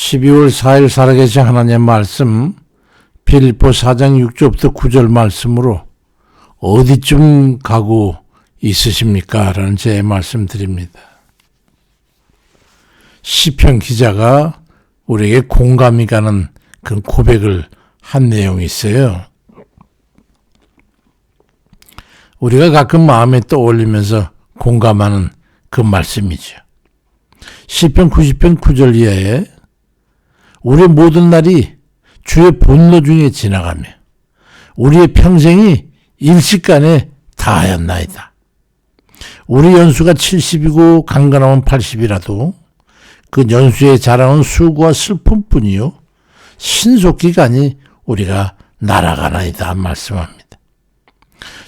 12월 4일 살아계신 하나님의 말씀 빌립보 4장 6절부터 9절 말씀으로 어디쯤 가고 있으십니까? 라는 제 말씀 드립니다. 시편 기자가 우리에게 공감이 가는 그런 고백을 한 내용이 있어요. 우리가 가끔 마음에 떠올리면서 공감하는 그 말씀이죠. 시편 90편 9절 이하에 우리의 모든 날이 주의 본노 중에 지나가며 우리의 평생이 일시간에 다하였나이다. 우리 연수가 70이고 강건하면 80이라도 그 연수의 자랑은 수고와 슬픔뿐이요 신속기간이 우리가 날아가나이다 말씀합니다.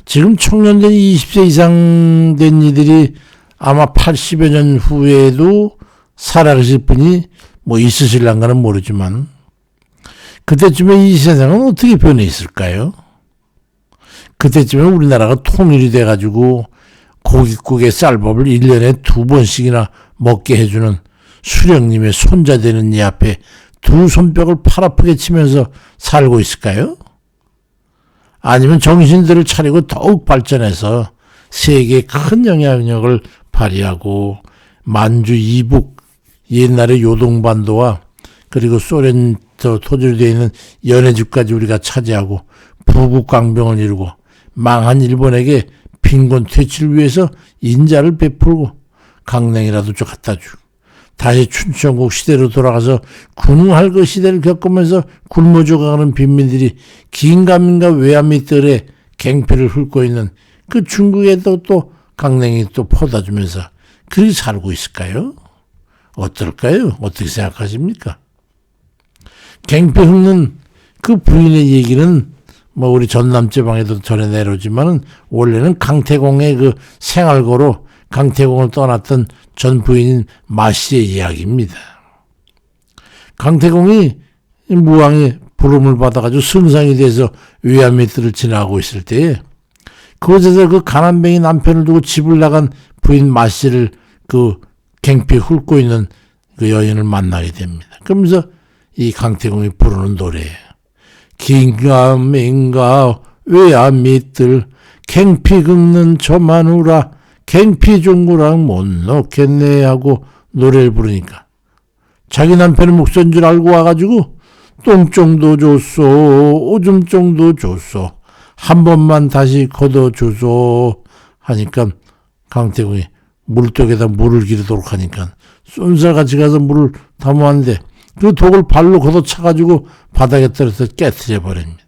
지금 청년들이 20세 이상 된 이들이 아마 80여 년 후에도 살아계실 분이 뭐 있으실란가는 모르지만 그때쯤에 이 세상은 어떻게 변해 있을까요? 그때쯤에 우리나라가 통일이 돼가지고 고깃국에 쌀밥을 1년에 2번씩이나 먹게 해주는 수령님의 손자 되는 이 앞에 두 손뼉을 팔 아프게 치면서 살고 있을까요? 아니면 정신들을 차리고 더욱 발전해서 세계에 큰 영향력을 발휘하고 만주 이북 옛날의 요동반도와 그리고 소련 토지로 되어 있는 연해주까지 우리가 차지하고 부국강병을 이루고 망한 일본에게 빈곤 퇴치를 위해서 인자를 베풀고 강냉이라도 좀 갖다 주고 다시 춘천국 시대로 돌아가서 군웅할 그 시대를 겪으면서 굶어 죽어가는 빈민들이 긴가민가 외환 뜰에 갱패를 훑고 있는 그 중국에도 또 강냉이 또 퍼다 주면서 그렇게 살고 있을까요? 어떨까요? 어떻게 생각하십니까? 갱패 훑는 그 부인의 얘기는 뭐 우리 전남지방에도 전해 내려오지만은 원래는 강태공의 그 생활고로 강태공을 떠났던 전 부인인 마씨의 이야기입니다. 강태공이 무왕의 부름을 받아가지고 승상이 돼서 외환밑들을 지나고 있을 때에 그곳에서 그 가난뱅이 남편을 두고 집을 나간 부인 마씨를 그 갱패 훑고 있는 그 여인을 만나게 됩니다. 그러면서 이 강태공이 부르는 노래예요. 긴가민가 외환밑들 갱피 긁는 저 마누라 갱피 종구랑 못 넣겠네 하고 노래를 부르니까 자기 남편의 목소리인 줄 알고 와가지고 똥정도 줬소 오줌정도 줬소 한 번만 다시 걷어줘소 하니까 강태공이 물독에다 물을 기르도록 하니까 쏜살같이 가서 물을 담아왔는데 그 독을 발로 걷어차가지고 바닥에 떨어져서 깨트려 버립니다.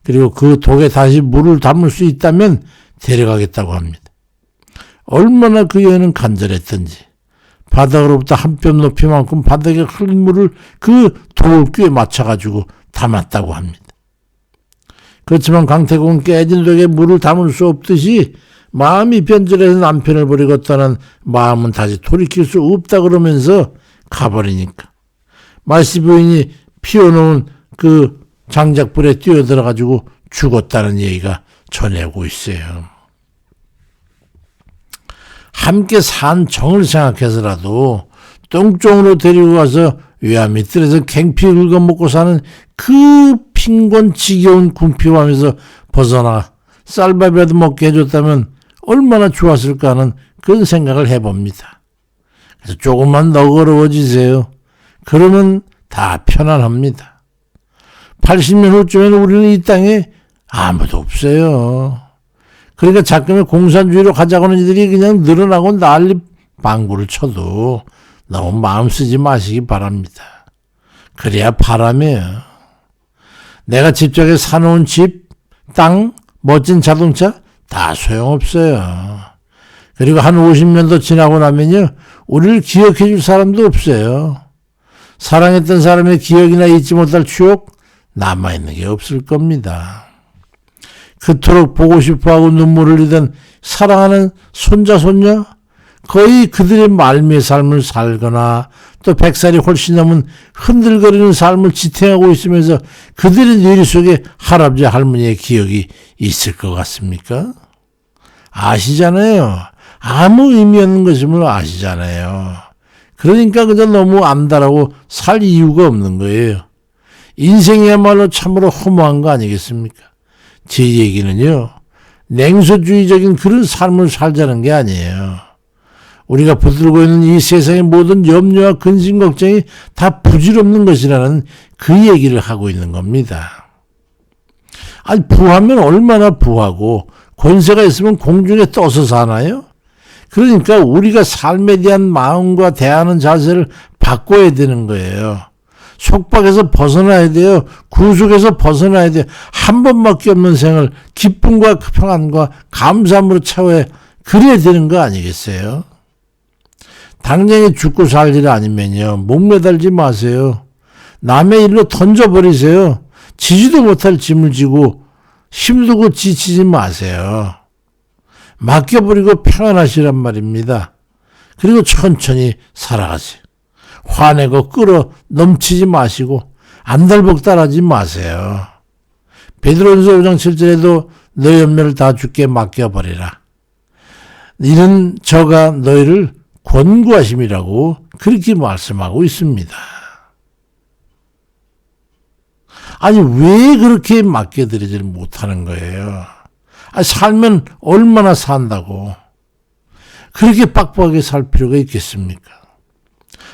그리고 그 독에 다시 물을 담을 수 있다면 데려가겠다고 합니다. 얼마나 그 여인은 간절했던지 바닥으로부터 한 뼘 높이만큼 바닥에 흐른 물을 그 돌귀에 맞춰가지고 담았다고 합니다. 그렇지만 강태공은 깨진 독에 물을 담을 수 없듯이 마음이 변절해서 남편을 버리고 떠난 마음은 다시 돌이킬 수 없다 그러면서 가버리니까 마씨 부인이 피워놓은 그 장작불에 뛰어들어가지고 죽었다는 얘기가 전해오고 있어요. 함께 산 정을 생각해서라도 똥종으로 데리고 가서 외환밑들에서 갱피 긁어먹고 사는 그 빈곤 지겨운 궁핍하면서 벗어나 쌀밥이라도 먹게 해줬다면 얼마나 좋았을까 하는 그런 생각을 해봅니다. 그래서 조금만 너그러워지세요. 그러면 다 편안합니다. 80년 후쯤에는 우리는 이 땅에 아무도 없어요. 그러니까 자꾸만 공산주의로 가자고 하는 이들이 그냥 늘어나고 난리 방구를 쳐도 너무 마음 쓰지 마시기 바랍니다. 그래야 바람이에요. 내가 집적에 사놓은 집, 땅, 멋진 자동차 다 소용없어요. 그리고 한 50년 더 지나고 나면요 우리를 기억해 줄 사람도 없어요. 사랑했던 사람의 기억이나 잊지 못할 추억 남아있는 게 없을 겁니다. 그토록 보고 싶어하고 눈물을 흘리던 사랑하는 손자 손녀 거의 그들의 말미의 삶을 살거나 또 100살이 훨씬 넘은 흔들거리는 삶을 지탱하고 있으면서 그들의 뇌리 속에 할아버지 할머니의 기억이 있을 것 같습니까? 아시잖아요. 아무 의미 없는 것임을 아시잖아요. 그러니까 그저 너무 안다라고 살 이유가 없는 거예요. 인생이야말로 참으로 허무한 거 아니겠습니까? 제 얘기는요, 냉소주의적인 그런 삶을 살자는 게 아니에요. 우리가 붙들고 있는 이 세상의 모든 염려와 근심 걱정이 다 부질없는 것이라는 그 얘기를 하고 있는 겁니다. 아니, 부하면 얼마나 부하고 권세가 있으면 공중에 떠서 사나요? 그러니까 우리가 삶에 대한 마음과 대하는 자세를 바꿔야 되는 거예요. 속박에서 벗어나야 돼요. 구속에서 벗어나야 돼요. 한 번밖에 없는 생을 기쁨과 평안과 감사함으로 채워야 그래야 되는 거 아니겠어요? 당장에 죽고 살 일 아니면요, 목매달지 마세요. 남의 일로 던져버리세요. 지지도 못할 짐을 지고 힘들고 지치지 마세요. 맡겨버리고 평안하시란 말입니다. 그리고 천천히 살아가세요. 화내고 끌어 넘치지 마시고 안달복달하지 마세요. 베드로전서 5장 7절에도 너희 염려를 다 주께 맡겨버리라. 이는 저가 너희를 권고하심이라고 그렇게 말씀하고 있습니다. 아니, 왜 그렇게 맡겨드리질 못하는 거예요? 아니, 살면 얼마나 산다고 그렇게 빡빡하게 살 필요가 있겠습니까?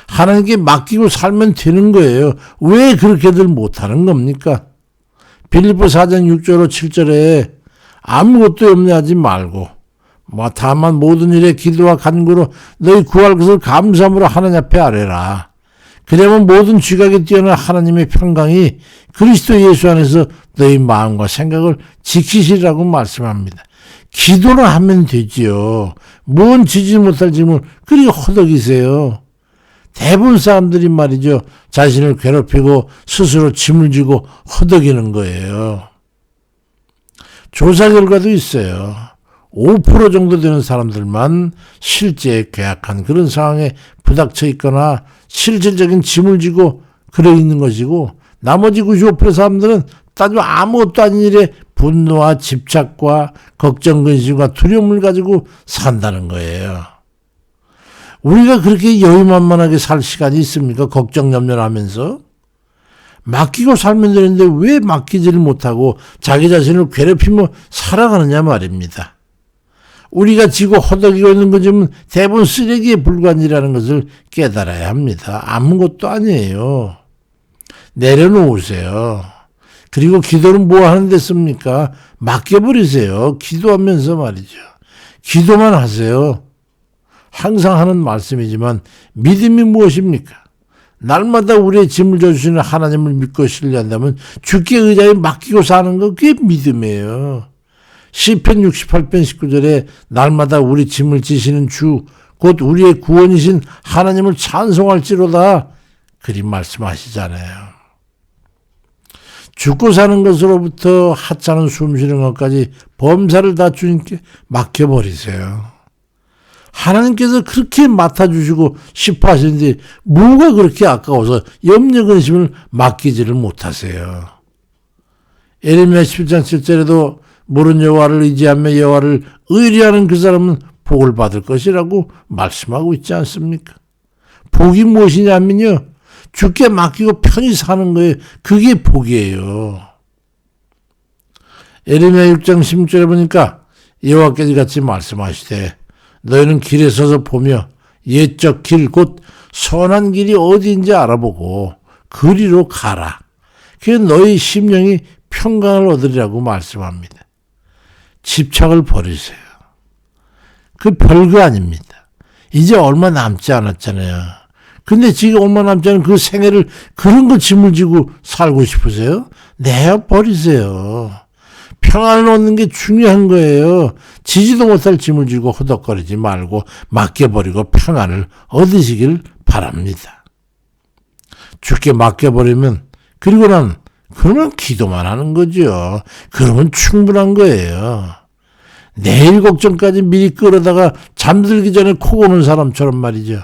하나님께 맡기고 살면 되는 거예요. 왜 그렇게들 못하는 겁니까? 빌립보 4장 6절로 7절에 아무것도 염려하지 말고 다만 모든 일에 기도와 간구로 너희 구할 것을 감사함으로 하나님 앞에 아뢰라. 그러면 모든 지각에 뛰어난 하나님의 평강이 그리스도 예수 안에서 너희 마음과 생각을 지키시라고 말씀합니다. 기도를 하면 되지요. 뭔 지지 못할 짐을 그리 허덕이세요. 대부분 사람들이 말이죠, 자신을 괴롭히고 스스로 짐을 지고 허덕이는 거예요. 조사 결과도 있어요. 5% 정도 되는 사람들만 실제 괴악한 그런 상황에 부닥쳐 있거나 실질적인 짐을 지고 그래 있는 것이고, 나머지 95% 사람들은 따지면 아무것도 아닌 일에 분노와 집착과 걱정, 근심과 두려움을 가지고 산다는 거예요. 우리가 그렇게 여유만만하게 살 시간이 있습니까? 걱정, 염려를 하면서. 맡기고 살면 되는데 왜 맡기지를 못하고 자기 자신을 괴롭히며 살아가느냐 말입니다. 우리가 지고 허덕이고 있는 것은 대부분 쓰레기에 불과한 일이라는 것을 깨달아야 합니다. 아무것도 아니에요. 내려놓으세요. 그리고 기도는 뭐 하는 데 씁니까? 맡겨버리세요. 기도하면서 말이죠. 기도만 하세요. 항상 하는 말씀이지만 믿음이 무엇입니까? 날마다 우리의 짐을 져주시는 하나님을 믿고 신뢰한다면 주께 의지하여 맡기고 사는 거, 그게 믿음이에요. 시편 68편 19절에 날마다 우리 짐을 지시는 주, 곧 우리의 구원이신 하나님을 찬송할지로다, 그리 말씀하시잖아요. 죽고 사는 것으로부터 하찮은 숨 쉬는 것까지 범사를 다 주님께 맡겨버리세요. 하나님께서 그렇게 맡아주시고 싶어 하시는데 뭐가 그렇게 아까워서 염려 근심을 맡기지를 못하세요. 예레미야 17장 7절에도 모른 여호와를 의지하며 여호와를 의뢰하는 그 사람은 복을 받을 것이라고 말씀하고 있지 않습니까? 복이 무엇이냐면요, 주께 맡기고 편히 사는 거예요. 그게 복이에요. 예레미야 6장 16절에 보니까 여호와께서 같이 말씀하시되 너희는 길에 서서 보며 옛적 길, 곧 선한 길이 어디인지 알아보고 그리로 가라. 그게 너희 심령이 평강을 얻으리라고 말씀합니다. 집착을 버리세요. 그 별거 아닙니다. 이제 얼마 남지 않았잖아요. 근데 지금 얼마 남지 않은 그 생애를 그런 거 짐을 지고 살고 싶으세요? 내어 버리세요. 평안을 얻는 게 중요한 거예요. 지지도 못할 짐을 지고 허덕거리지 말고 맡겨버리고 평안을 얻으시길 바랍니다. 주께 맡겨버리면, 그리고 그러면 기도만 하는 거죠. 그러면 충분한 거예요. 내일 걱정까지 미리 끌어다가 잠들기 전에 코 고는 사람처럼 말이죠.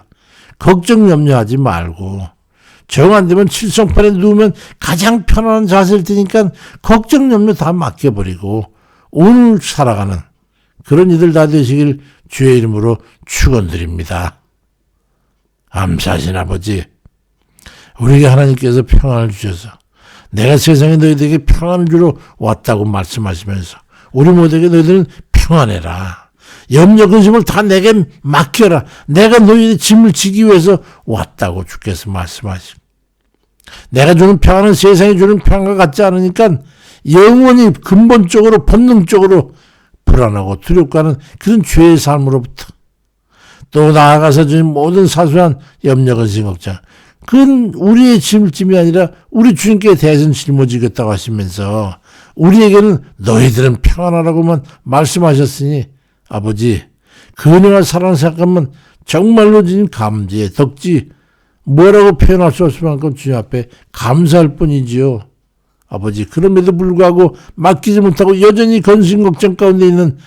걱정 염려하지 말고 정 안 되면 칠성판에 누우면 가장 편안한 자세일 테니까 걱정 염려 다 맡겨버리고 오늘 살아가는 그런 이들 다 되시길 주의 이름으로 축원드립니다. 감사하신 아버지, 우리에게 하나님께서 평안을 주셔서 내가 세상에 너희들에게 평안을 주러 왔다고 말씀하시면서 우리 모두에게 너희들은 평안해라. 염려 근심을 다 내게 맡겨라. 내가 너희의 짐을 지기 위해서 왔다고 주께서 말씀하시고, 내가 주는 평안은 세상이 주는 평안과 같지 않으니까 영원히 근본적으로 본능적으로 불안하고 두렵고 하는 그런 죄의 삶으로부터, 또 나아가서 주는 모든 사소한 염려 근심 걱정, 그건 우리의 짐이 아니라 우리 주님께 대신 짊어지겠다고 하시면서 우리에게는 너희들은 평안하라고만 말씀하셨으니 아버지, 그 은혜와 사랑을 생각하면 정말로 주님 감지에 덕지 뭐라고 표현할 수 없을 만큼 주님 앞에 감사할 뿐이지요. 아버지, 그럼에도 불구하고 맡기지 못하고 여전히 근심 걱정 가운데 있는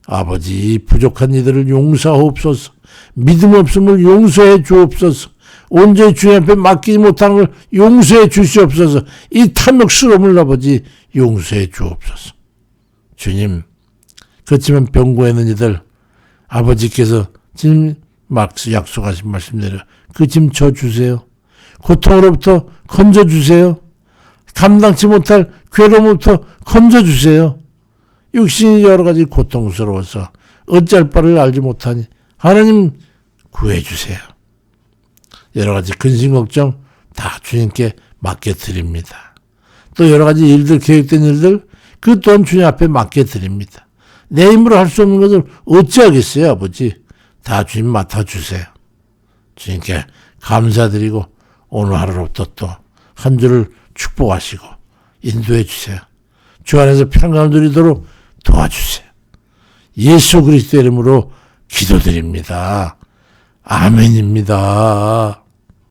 아버지, 부족한 이들을 용서하옵소서. 믿음 없음을 용서해 주옵소서. 온전히 주님 앞에 맡기지 못하는 걸 용서해 주시옵소서. 이 탐욕스러움을 아버지 용서해 주옵소서. 주님, 그렇지만 병고에 있는 이들 아버지께서 지금 약속하신 말씀대로 그 짐 져주세요. 고통으로부터 건져주세요. 감당치 못할 괴로움부터 건져주세요. 육신이 여러 가지 고통스러워서 어찌할 바를 알지 못하니 하나님 구해주세요. 여러 가지 근심 걱정 다 주님께 맡겨드립니다. 또 여러 가지 일들, 계획된 일들 그 또한 주님 앞에 맡겨드립니다. 내 힘으로 할 수 없는 것을 어찌하겠어요, 아버지. 다 주님 맡아주세요. 주님께 감사드리고 오늘 하루부터 또 한 주를 축복하시고 인도해 주세요. 주 안에서 평강을 누리도록 도와주세요. 예수 그리스도의 이름으로 기도드립니다. 아멘입니다.